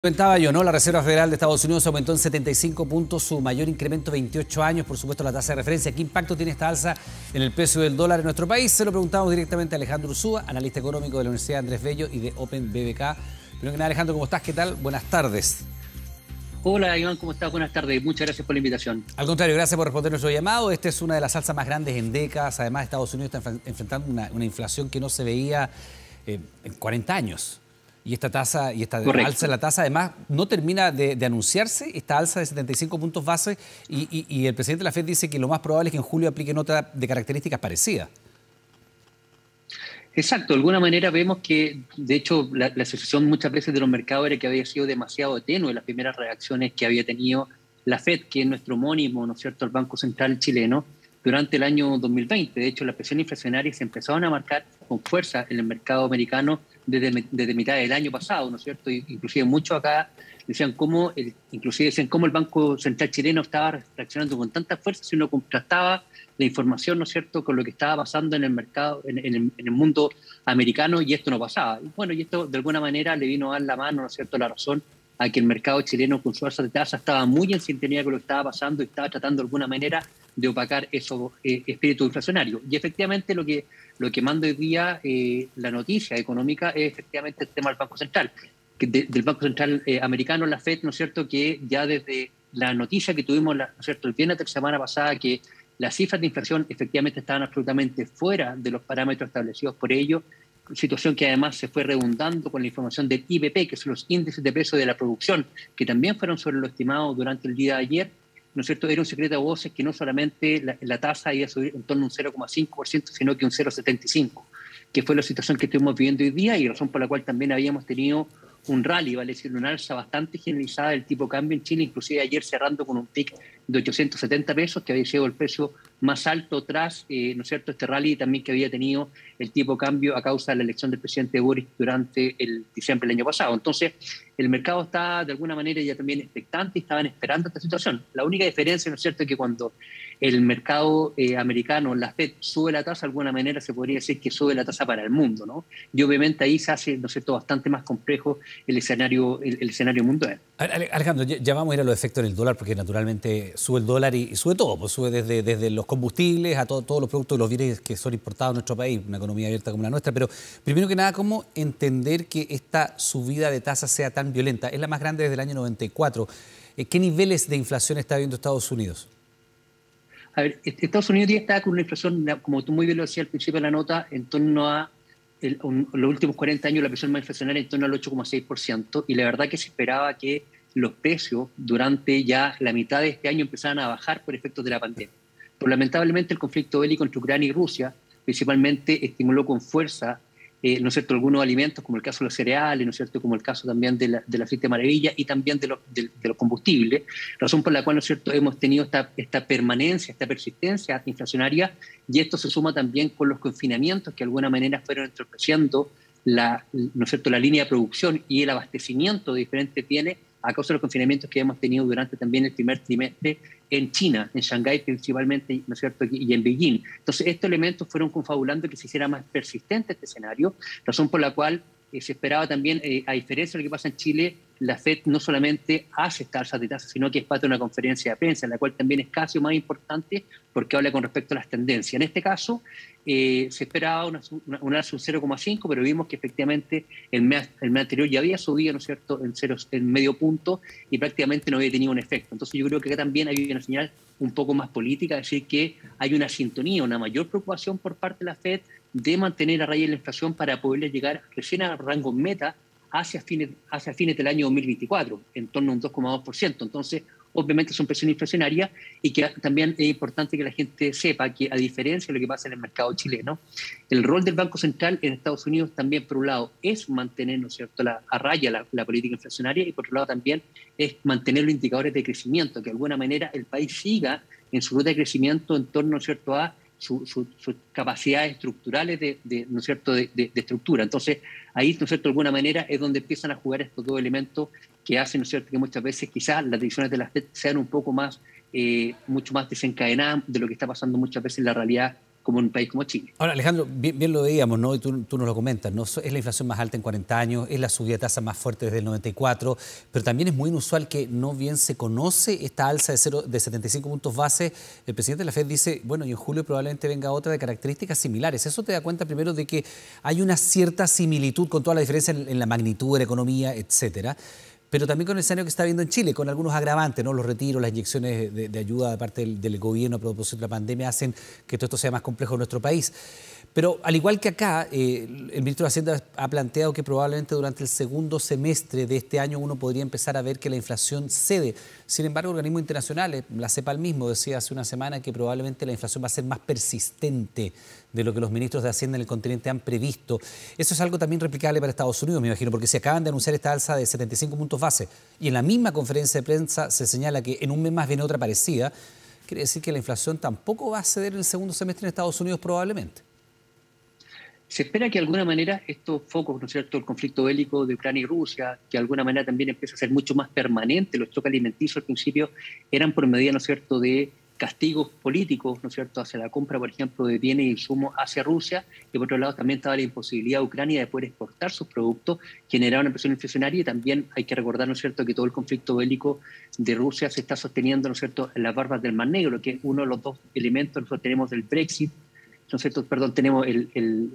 Comentaba yo, ¿no? La Reserva Federal de Estados Unidos aumentó en 75 puntos, su mayor incremento en 28 años, por supuesto la tasa de referencia. ¿Qué impacto tiene esta alza en el precio del dólar en nuestro país? Se lo preguntamos directamente a Alejandro Ursúa, analista económico de la Universidad Andrés Bello y de Open BBK. Primero que nada, Alejandro, ¿cómo estás? ¿Qué tal? Buenas tardes. Hola Iván, ¿cómo estás? Buenas tardes, muchas gracias por la invitación. Al contrario, gracias por responder nuestro llamado. Esta es una de las alzas más grandes en décadas. Además, Estados Unidos está enfrentando una inflación que no se veía en 40 años. Y esta tasa y esta alza de la tasa, además, no termina de anunciarse, esta alza de 75 puntos base, y el presidente de la FED dice que lo más probable es que en julio apliquen otra de características parecidas. Exacto, de alguna manera vemos que, de hecho, la asociación muchas veces de los mercados era que había sido demasiado tenue las primeras reacciones que había tenido la FED, que es nuestro homónimo, ¿no es cierto?, el Banco Central chileno, durante el año 2020. De hecho, las presiones inflacionarias se empezaron a marcar con fuerza en el mercado americano desde mitad del año pasado, ¿no es cierto? Inclusive muchos acá decían cómo el Banco Central chileno estaba reaccionando con tanta fuerza si uno contrastaba la información, ¿no es cierto?, con lo que estaba pasando en el mercado, en el mundo americano, y esto no pasaba. Y bueno, y esto de alguna manera le vino a dar la mano, ¿no es cierto?, la razón a que el mercado chileno con su alza de tasa estaba muy en sintonía con lo que estaba pasando y estaba tratando de alguna manera de opacar esos espíritus inflacionarios. Y efectivamente lo que manda hoy día la noticia económica es efectivamente el tema del Banco Central, del Banco Central americano, la FED, ¿no es cierto?, que ya desde la noticia que tuvimos, ¿no es cierto?, el viernes de la semana pasada, que las cifras de inflación efectivamente estaban absolutamente fuera de los parámetros establecidos por ellos, situación que además se fue redundando con la información del IPP, que son los índices de precio de la producción, que también fueron sobre lo estimado durante el día de ayer. ¿No es cierto? Era un secreto a voces que no solamente la tasa iba a subir en torno a un 0,5%, sino que un 0,75%, que fue la situación que estuvimos viviendo hoy día y razón por la cual también habíamos tenido un rally, vale decir, una alza bastante generalizada del tipo de cambio en Chile, inclusive ayer cerrando con un pic de 870 pesos, que había sido el precio más alto tras, ¿no es cierto?, este rally también que había tenido el tipo de cambio a causa de la elección del presidente Boric durante el diciembre del año pasado. Entonces, el mercado está de alguna manera ya también expectante y estaban esperando esta situación. La única diferencia, ¿no es cierto?, es que cuando el mercado americano, la FED, sube la tasa, de alguna manera se podría decir que sube la tasa para el mundo, ¿no? Y obviamente ahí se hace, ¿no es cierto?, bastante más complejo el escenario mundial. Alejandro, ya vamos a ir a los efectos en el dólar, porque naturalmente sube el dólar y sube todo, pues sube desde los combustibles a todos los productos y los bienes que son importados a nuestro país, una economía abierta como la nuestra. Pero primero que nada, ¿cómo entender que esta subida de tasas sea tan violenta? Es la más grande desde el año 94. ¿Qué niveles de inflación está viendo Estados Unidos? A ver, Estados Unidos ya está con una inflación, como tú muy bien lo decías al principio de la nota, en torno a los últimos 40 años la presión más inflacionaria en torno al 8,6%, y la verdad que se esperaba que los precios durante ya la mitad de este año empezaran a bajar por efectos de la pandemia. Pero lamentablemente el conflicto bélico entre Ucrania y Rusia principalmente estimuló con fuerza, ¿no es cierto?, algunos alimentos, como el caso de los cereales, ¿no es cierto?, como el caso también de la aceite de maravilla y también de los combustibles, razón por la cual, ¿no es cierto?, hemos tenido esta permanencia, esta persistencia inflacionaria, y esto se suma también con los confinamientos que de alguna manera fueron entorpeciendo ¿no es cierto?, la línea de producción y el abastecimiento de diferentes bienes a causa de los confinamientos que hemos tenido durante también el primer trimestre en China, en Shanghái principalmente, ¿no es cierto?, y en Beijing. Entonces, estos elementos fueron confabulando que se hiciera más persistente este escenario, razón por la cual se esperaba también, a diferencia de lo que pasa en Chile, la FED no solamente hace esta alza de tasas, sino que es parte de una conferencia de prensa, en la cual también es casi más importante porque habla con respecto a las tendencias. En este caso, se esperaba una alza de un 0,5, pero vimos que efectivamente el mes anterior ya había subido, ¿no es cierto?, en medio punto, y prácticamente no había tenido un efecto. Entonces yo creo que acá también hay una señal un poco más política, es decir, que hay una sintonía, una mayor preocupación por parte de la FED de mantener a raya la inflación para poderle llegar recién a rangos meta hacia fines del año 2024, en torno a un 2,2%. Entonces, obviamente son presiones inflacionarias, y que también es importante que la gente sepa que, a diferencia de lo que pasa en el mercado chileno, el rol del Banco Central en Estados Unidos también, por un lado, es mantener, ¿no es cierto?, a raya la política inflacionaria, y por otro lado también es mantener los indicadores de crecimiento, que de alguna manera el país siga en su ruta de crecimiento en torno, ¿no es cierto?, a sus capacidades estructurales ¿no es cierto?, de estructura. Entonces, ahí, ¿no es cierto?, de alguna manera es donde empiezan a jugar estos dos elementos que hacen, ¿no es cierto?, que muchas veces quizás las decisiones de la FED sean un poco más, mucho más desencadenadas de lo que está pasando muchas veces en la realidad como un país como Chile. Ahora, Alejandro, bien lo veíamos, ¿no? Y tú nos lo comentas, ¿no? Es la inflación más alta en 40 años, es la subida de tasa más fuerte desde el 94, pero también es muy inusual que no bien se conoce esta alza de 75 puntos base. El presidente de la FED dice, bueno, y en julio probablemente venga otra de características similares. Eso te da cuenta primero de que hay una cierta similitud con toda la diferencia en la magnitud de la economía, etcétera, pero también con el escenario que está viendo en Chile, con algunos agravantes, ¿no? Los retiros, las inyecciones de ayuda de parte del gobierno a propósito de la pandemia hacen que todo esto sea más complejo en nuestro país. Pero al igual que acá, el ministro de Hacienda ha planteado que probablemente durante el segundo semestre de este año uno podría empezar a ver que la inflación cede. Sin embargo, organismos internacionales, la CEPAL mismo decía hace una semana que probablemente la inflación va a ser más persistente de lo que los ministros de Hacienda en el continente han previsto. Eso es algo también replicable para Estados Unidos, me imagino, porque se acaban de anunciar esta alza de 75 puntos base y en la misma conferencia de prensa se señala que en un mes más viene otra parecida. Quiere decir que la inflación tampoco va a ceder en el segundo semestre en Estados Unidos probablemente. Se espera que de alguna manera estos focos, ¿no es cierto?, el conflicto bélico de Ucrania y Rusia, que de alguna manera también empieza a ser mucho más permanente, los choques alimenticios al principio eran por medida, ¿no es cierto?, de castigos políticos, ¿no es cierto?, hacia la compra, por ejemplo, de bienes y insumos hacia Rusia, y por otro lado también estaba la imposibilidad de Ucrania de poder exportar sus productos, generaba una presión inflacionaria, y también hay que recordar, ¿no es cierto?, que todo el conflicto bélico de Rusia se está sosteniendo, ¿no es cierto?, en las barbas del Mar Negro, que es uno de los dos elementos. Nosotros tenemos del Brexit, ¿no es cierto?, perdón, tenemos el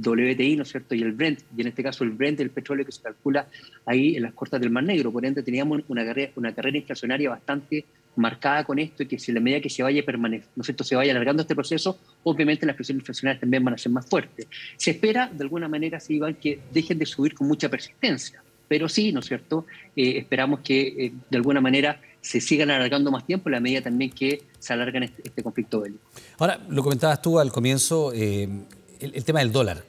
WTI, ¿no es cierto?, y el Brent, y en este caso el Brent, el petróleo que se calcula ahí en las costas del Mar Negro. Por ende, teníamos una carrera inflacionaria bastante marcada con esto, y que si a la medida que se vaya ¿no es cierto?, se vaya alargando este proceso, obviamente las presiones inflacionarias también van a ser más fuertes. Se espera, de alguna manera, sí, Iván, que dejen de subir con mucha persistencia, pero sí, ¿no es cierto?, esperamos que de alguna manera se sigan alargando más tiempo, en la medida también que se alarga este conflicto bélico. Ahora, lo comentabas tú al comienzo, el tema del dólar.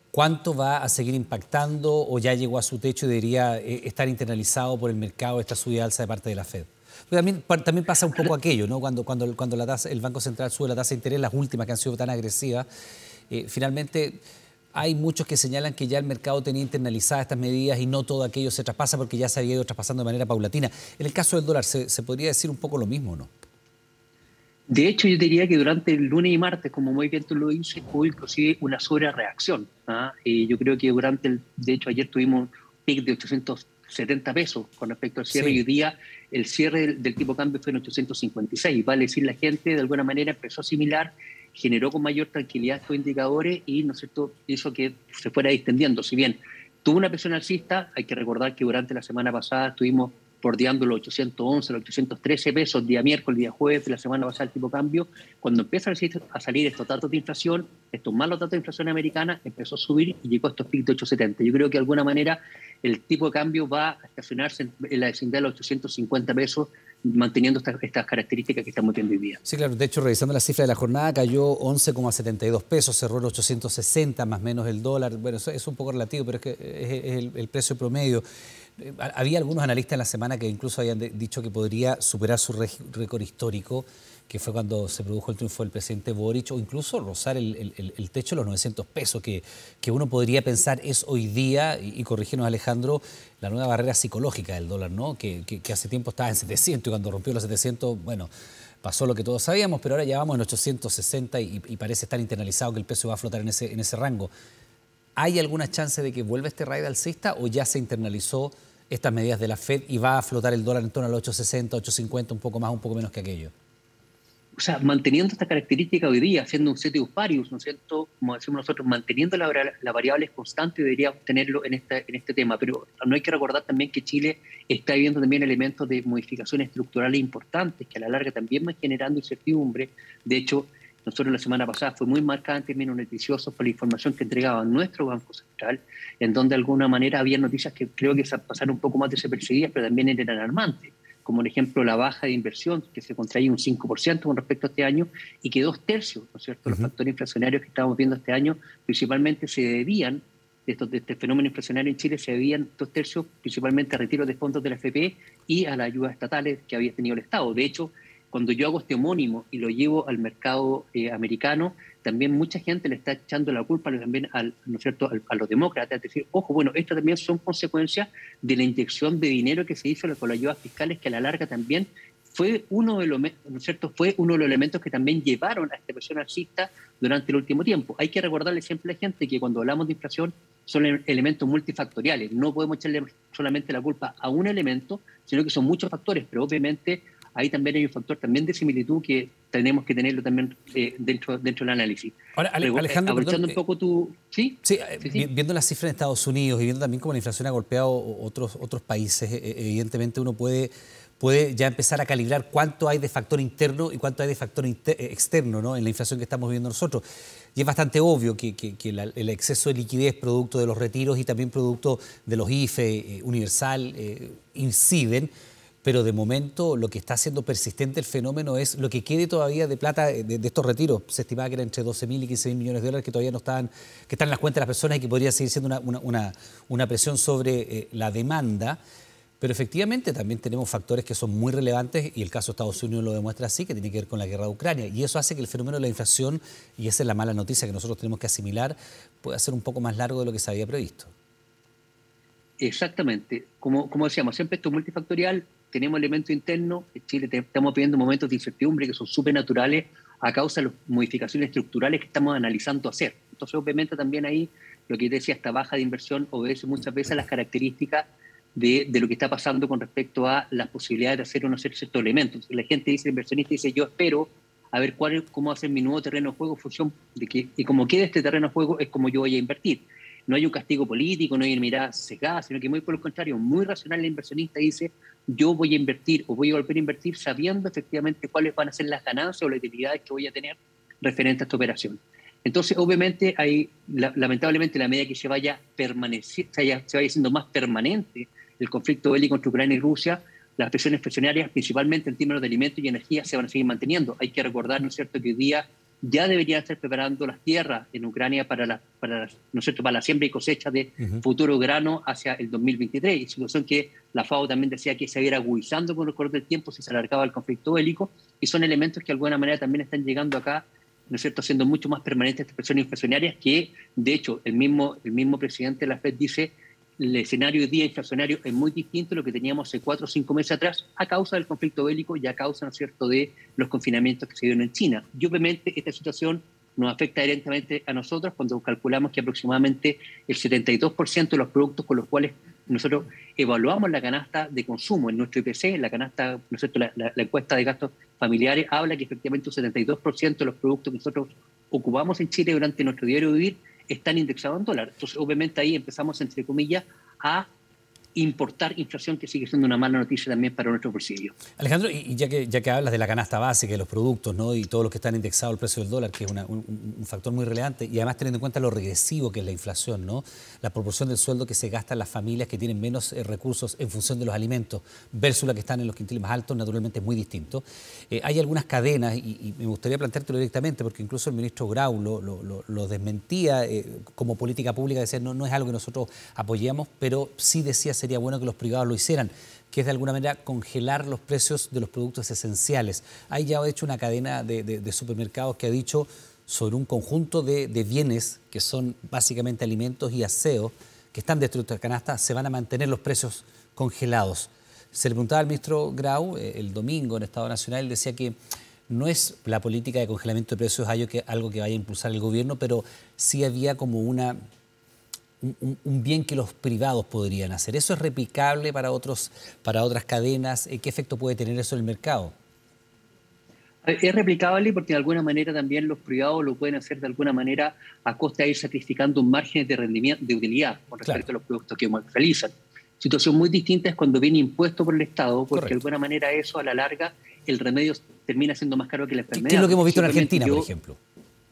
¿Cuánto va a seguir impactando o ya llegó a su techo y debería estar internalizado por el mercado esta subida alza de parte de la FED? Porque también pasa un poco aquello, ¿no? Cuando el Banco Central sube la tasa de interés, las últimas que han sido tan agresivas, finalmente hay muchos que señalan que ya el mercado tenía internalizadas estas medidas y no todo aquello se traspasa porque ya se había ido traspasando de manera paulatina. En el caso del dólar, ¿se podría decir un poco lo mismo, no? De hecho, yo diría que durante el lunes y martes, como muy bien tú lo dices, hubo inclusive una sobrereacción. Yo creo que de hecho ayer tuvimos un pic de 870 pesos con respecto al cierre, sí. Y hoy día el cierre del tipo de cambio fue en 856. Vale decir, la gente de alguna manera empezó a asimilar, generó con mayor tranquilidad estos indicadores y, ¿no es cierto?, hizo que se fuera distendiendo. Si bien tuvo una presión alcista, hay que recordar que durante la semana pasada estuvimos bordeando los 811, los 813 pesos día miércoles, día jueves de la semana pasada el tipo de cambio. Cuando empiezan a salir estos datos de inflación, estos malos datos de inflación americana, empezó a subir y llegó a estos picos de 870. Yo creo que de alguna manera el tipo de cambio va a estacionarse en la vecindad de los 850 pesos, manteniendo estas características que estamos viendo hoy día. Sí, claro. De hecho, revisando la cifra de la jornada, cayó 11,72 pesos, cerró en 860, más o menos el dólar. Bueno, eso es un poco relativo, pero es que es el precio promedio. Había algunos analistas en la semana que incluso habían dicho que podría superar su récord histórico, que fue cuando se produjo el triunfo del presidente Boric, o incluso rozar el techo de los 900 pesos, que uno podría pensar es hoy día, y corrígenos, Alejandro, la nueva barrera psicológica del dólar, ¿no? Que hace tiempo estaba en 700 y cuando rompió los 700, bueno, pasó lo que todos sabíamos, pero ahora ya vamos en 860 y parece estar internalizado que el peso va a flotar en ese rango. ¿Hay alguna chance de que vuelva este raid alcista o ya se internalizó estas medidas de la FED y va a flotar el dólar en torno a los 860, 850, un poco más, un poco menos que aquello? O sea, manteniendo esta característica hoy día, haciendo un ceteris paribus, ¿no es cierto?, como decimos nosotros, manteniendo la variable constante, deberíamos tenerlo en este tema. Pero no hay que recordar también que Chile está viviendo también elementos de modificaciones estructurales importantes que a la larga también van generando incertidumbre. De hecho, nosotros la semana pasada fue muy marcada en términos noticiosos por la información que entregaba nuestro Banco Central, en donde de alguna manera había noticias que creo que pasaron un poco más desapercibidas, pero también eran alarmantes, como por ejemplo la baja de inversión, que se contraía un 5% con respecto a este año, y que 2/3, ¿no es cierto?, los factores inflacionarios que estábamos viendo este año, principalmente se debían, de este fenómeno inflacionario en Chile, se debían 2/3 principalmente a retiros de fondos de la FP y a las ayudas estatales que había tenido el Estado. De hecho, cuando yo hago este homónimo y lo llevo al mercado americano, también mucha gente le está echando la culpa también ¿no es cierto?, a los demócratas. Es decir, ojo, bueno, esto también son consecuencias de la inyección de dinero que se hizo con las ayudas fiscales, que a la larga también fue uno de los, ¿no es cierto? Fue uno de los elementos que también llevaron a esta presión alcista durante el último tiempo. Hay que recordarle siempre a la gente que cuando hablamos de inflación son elementos multifactoriales. No podemos echarle solamente la culpa a un elemento, sino que son muchos factores, pero obviamente ahí también hay un factor también de similitud que tenemos que tenerlo también dentro del análisis. Ahora, Alejandro, aprovechando un poco tu... ¿Sí? Sí, viendo las cifras en Estados Unidos y viendo también cómo la inflación ha golpeado otros países, evidentemente uno puede ya empezar a calibrar cuánto hay de factor interno y cuánto hay de factor externo, ¿no?, en la inflación que estamos viviendo nosotros. Y es bastante obvio que el exceso de liquidez producto de los retiros y también producto de los IFE, Universal, inciden. Pero de momento lo que está haciendo persistente el fenómeno es lo que quede todavía de plata de estos retiros. Se estimaba que era entre 12.000 y 15.000 millones de dólares que todavía no están, que están en las cuentas de las personas y que podría seguir siendo una presión sobre la demanda. Pero efectivamente también tenemos factores que son muy relevantes y el caso de Estados Unidos lo demuestra así, que tiene que ver con la guerra de Ucrania. Y eso hace que el fenómeno de la inflación, y esa es la mala noticia que nosotros tenemos que asimilar, pueda ser un poco más largo de lo que se había previsto. Exactamente. Como decíamos, siempre esto es multifactorial. Tenemos elementos internos. En Chile estamos viviendo momentos de incertidumbre que son súper naturales a causa de las modificaciones estructurales que estamos analizando hacer. Entonces, obviamente, también ahí lo que decía, esta baja de inversión obedece muchas veces a las características de lo que está pasando con respecto a las posibilidades de hacer o no hacer ciertos elementos. La gente dice, el inversionista dice, yo espero a ver cómo hacer mi nuevo terreno de juego en función de que, y como quede este terreno de juego, es como yo voy a invertir. No hay un castigo político, no hay una mirada sesgada, sino que muy por el contrario, muy racional el inversionista dice, yo voy a invertir o voy a volver a invertir sabiendo efectivamente cuáles van a ser las ganancias o las utilidades que voy a tener referente a esta operación. Entonces, obviamente, lamentablemente, la medida que se vaya siendo más permanente el conflicto bélico entre Ucrania y Rusia, las presiones inflacionarias, principalmente en términos de alimentos y energía, se van a seguir manteniendo. Hay que recordar, ¿no es cierto?, que hoy día ya deberían estar preparando las tierras en Ucrania para la siembra y cosecha de futuro grano hacia el 2023, y situación que la FAO también decía que se iba a ir agudizando con el correr del tiempo si se alargaba el conflicto bélico, y son elementos que de alguna manera también están llegando acá, ¿no es cierto?, siendo mucho más permanentes estas presiones inflacionarias que, de hecho, el mismo presidente de la FED dice el escenario hoy día inflacionario es muy distinto a lo que teníamos hace 4 o 5 meses atrás a causa del conflicto bélico y a causa, ¿no es cierto?, de los confinamientos que se dieron en China. Y obviamente esta situación nos afecta directamente a nosotros cuando calculamos que aproximadamente el 72% de los productos con los cuales nosotros evaluamos la canasta de consumo en nuestro IPC, la canasta, ¿no es cierto?, la encuesta de gastos familiares habla que efectivamente un 72% de los productos que nosotros ocupamos en Chile durante nuestro diario vivir están indexados en dólar. Entonces, obviamente, ahí empezamos, entre comillas, a importar inflación, que sigue siendo una mala noticia también para nuestro bolsillo. Alejandro, y ya que hablas de la canasta básica, de los productos, ¿no?, y todos los que están indexados al precio del dólar, que es un factor muy relevante, y además teniendo en cuenta lo regresivo que es la inflación, ¿no?, la proporción del sueldo que se gasta en las familias que tienen menos recursos en función de los alimentos versus la que están en los quintiles más altos, naturalmente es muy distinto. Hay algunas cadenas, y me gustaría planteártelo directamente, porque incluso el ministro Grau lo desmentía como política pública, decía no es algo que nosotros apoyamos, pero sí decía sería bueno que los privados lo hicieran, que es de alguna manera congelar los precios de los productos esenciales. Hay ya hecho una cadena de supermercados que ha dicho sobre un conjunto de bienes que son básicamente alimentos y aseo, que están dentro de esta canasta, se van a mantener los precios congelados. Se le preguntaba al ministro Grau el domingo en Estado Nacional, él decía que no es la política de congelamiento de precios algo que vaya a impulsar el gobierno, pero sí había como un bien que los privados podrían hacer. ¿Eso es replicable para otras cadenas? ¿Qué efecto puede tener eso en el mercado? Es replicable porque de alguna manera también los privados lo pueden hacer de alguna manera a costa de ir sacrificando un margen de rendimiento, de utilidad con respecto a los productos que realizan. Situación muy distinta es cuando viene impuesto por el Estado, porque Correcto. de alguna manera eso a la larga el remedio termina siendo más caro que la enfermedad. ¿Qué es lo que hemos visto en Argentina, por ejemplo?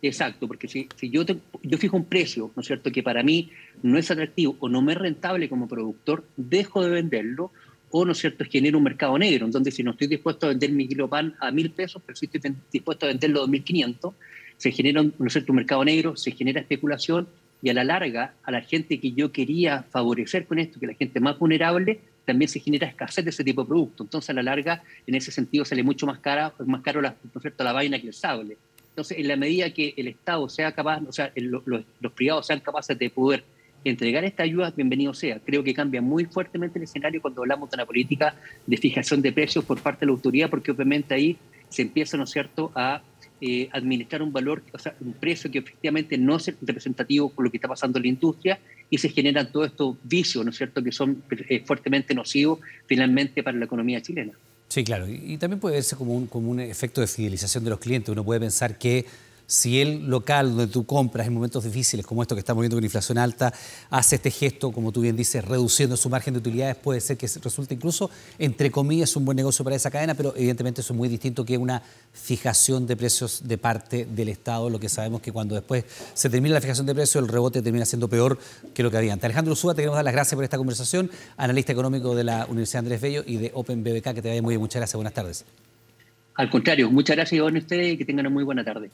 Exacto, porque si yo fijo un precio, ¿no es cierto?, que para mí no es atractivo o no me es rentable como productor, dejo de venderlo, o, ¿no es cierto?, genero un mercado negro, en donde si no estoy dispuesto a vender mi kilo pan a 1.000 pesos, pero si estoy dispuesto a venderlo a 2.500, se genera, ¿no es cierto?, un mercado negro, se genera especulación, y a la larga, a la gente que yo quería favorecer con esto, que la gente más vulnerable, también se genera escasez de ese tipo de producto. Entonces, a la larga, en ese sentido, sale mucho más caro ¿no es cierto?, la vaina que el sable. Entonces, en la medida que el Estado sea capaz, o sea, los privados sean capaces de poder entregar esta ayuda, bienvenido sea. Creo que cambia muy fuertemente el escenario cuando hablamos de una política de fijación de precios por parte de la autoridad, porque obviamente ahí se empieza, ¿no es cierto?, a administrar un valor, o sea, un precio que efectivamente no es representativo con lo que está pasando en la industria, y se generan todos estos vicios, ¿no es cierto?, que son fuertemente nocivos finalmente para la economía chilena. Sí, claro, y también puede verse como un efecto de fidelización de los clientes. Uno puede pensar que si el local donde tú compras en momentos difíciles como esto que estamos viendo con inflación alta, hace este gesto, como tú bien dices, reduciendo su margen de utilidades, puede ser que resulte incluso, entre comillas, un buen negocio para esa cadena, pero evidentemente eso es muy distinto que una fijación de precios de parte del Estado, lo que sabemos que cuando después se termina la fijación de precios, el rebote termina siendo peor que lo que había antes. Alejandro Ursúa, te queremos dar las gracias por esta conversación, analista económico de la Universidad Andrés Bello y de Open BBK, que te vaya muy bien. Muchas gracias, buenas tardes. Al contrario, muchas gracias a ustedes y que tengan una muy buena tarde.